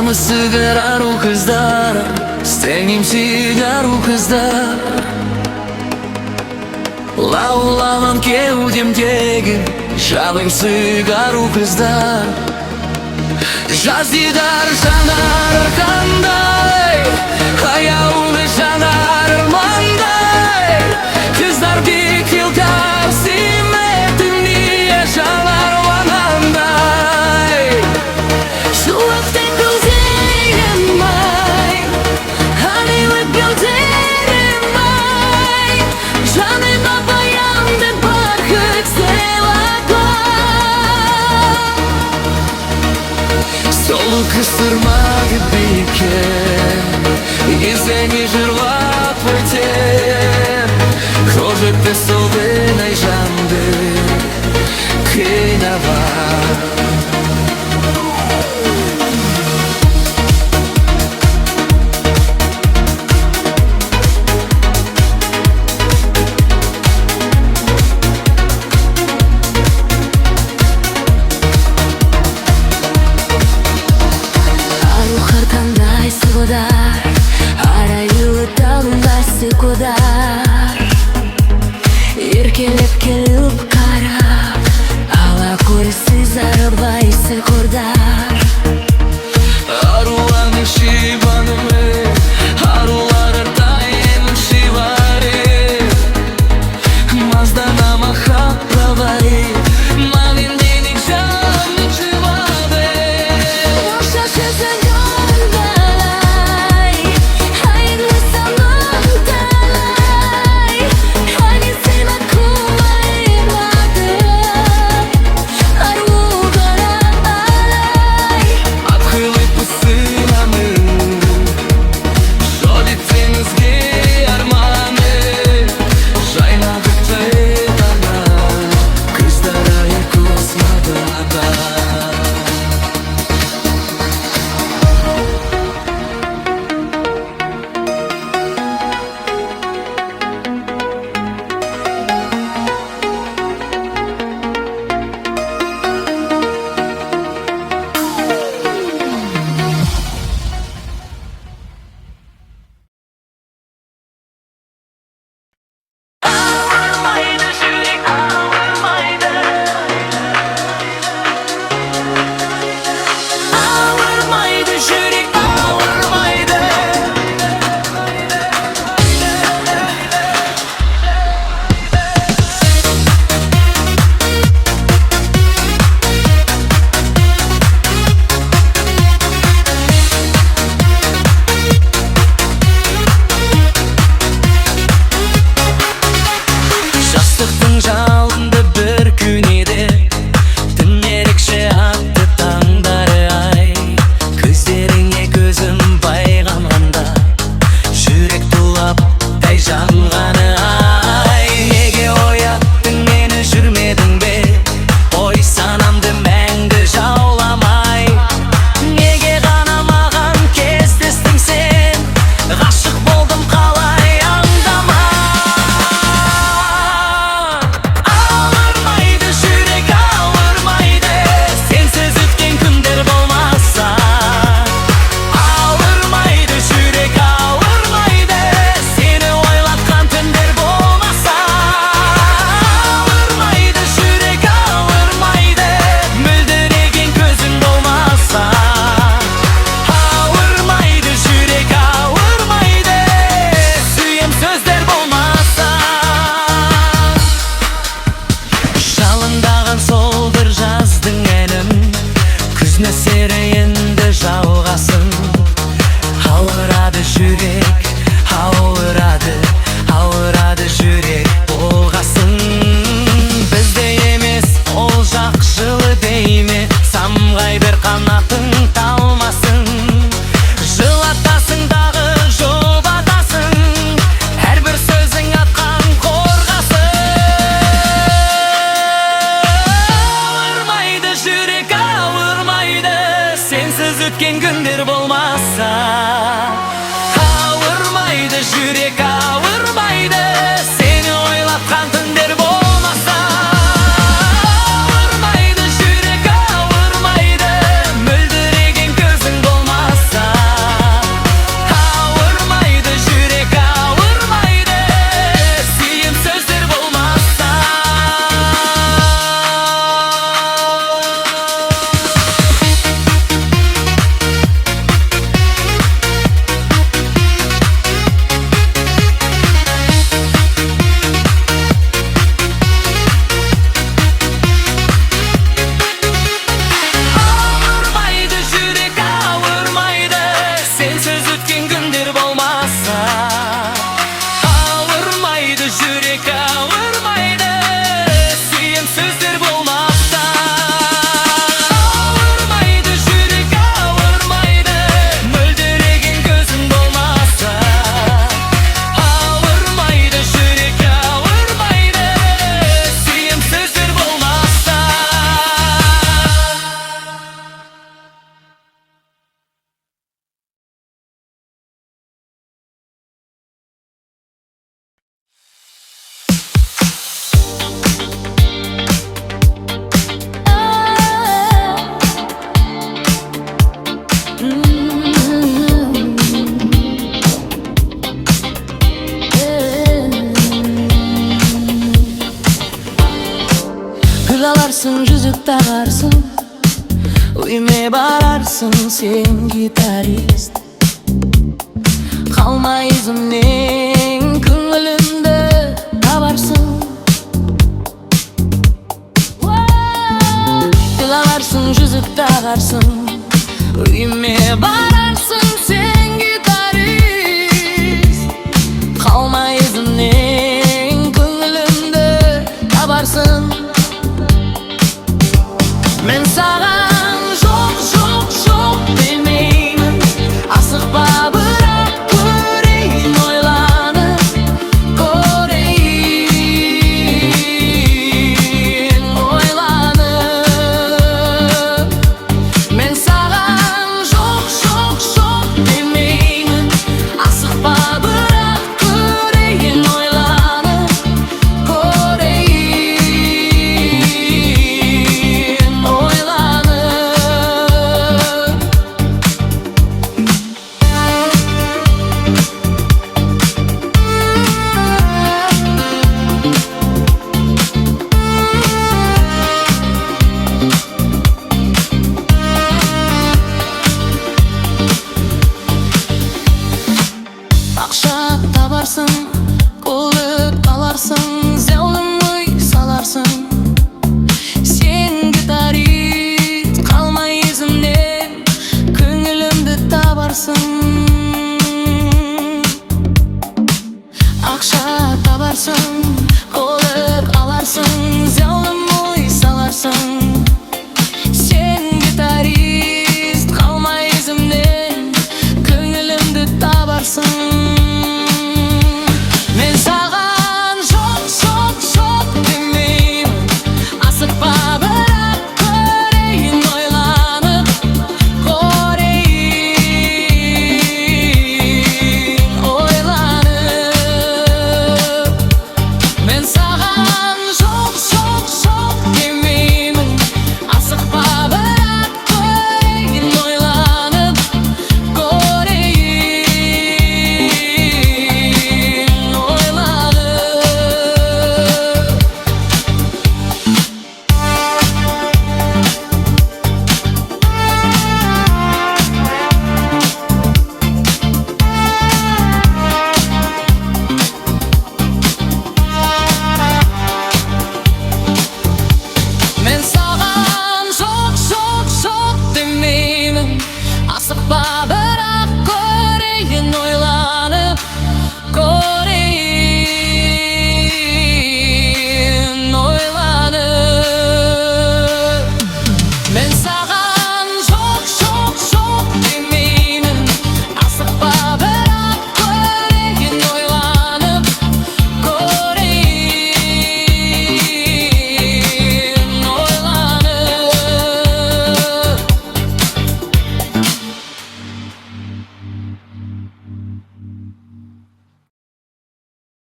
Намысыгар ару кыздар, стеңимсиг ару кыздар. Лауламан кеудемдегі жалыңсыг ару кыздар. Жаздидар жанар арқандай, аяулы жанар армандай. Кыздар бик елдар сүйметтіңе жалар ванандай. Шуақтен гүлдерім ай, арилы гүлдерім ай. Жаныма баянды бақыт сыйлатма. Солу кыстырмады бекен, езеңі жырлап өтем. Крожекті солдынай жанды қинава. Еркелеп келіп қарап, ала көрсіз арбайсы құрдар. Аруаны шибанымы, арулары тайын шибары. Маздана махат правары, мамин денег жанны шибады. Оша сөзін орындалай, айырлы санам талай. Ани сені кумайырмады, ару қаралай. Атқылып пысыламы, жолетсеңізге арманы. Жайнағып тайдана, кыздар айы космадада. Ауырмайды жүрек, ауырмайды. Ауырмайды жүрек, ауырмайды. Жастықтың жалынды бір күн еді, түн ерекше атты таңдары ай. Көздеріңе көзім байғанғанда, жүрек тулаптай жанғаны ай. Неге ояттың мені жүрмедің бе, ой санамды мәңгі жауламай. Неге ғана маған кездестің сен, ғашық болдым қалай аңдама. Ауырмайды жүрек, ауырмайды, сенсіз өткен күндер болмаса. Ауырмайды жүрек, ауырмайды, сені ойлатқан түндер болмаса. Ауырмайды жүрек, ауырмайды, мөлдіреген көзің болмаса. Ауырмайды жүрек, ауырмайды, сүйем сөздер болмаса. Жалындаған сол бір жаздың әнім, күз нөсері енді жауғасын. Ауырады жүрек, ауырады, ауырады жүрек болғасын. Бізде емес ол жақ жылы дейме, самғай бір қанатың талмасын. Жылатасың дағы жұбатасың, әрбір сөзің атқан қорғасын. Ауырмайды жүрек, ауырмайды, сенсіз өткен күндер болмаса. Ауырмайды жүрек, ауырмайды, сені ойлатқан түндер болмаса. Ауырмайды жүрек, ауырмайды, мөлдіреген көзің болмаса. Uyume bararsın sen gitarist. Kalma yüzümden ko'nglimda tabarsın. Dilavarsın yüzük tağarsın. Uyume bararsın sen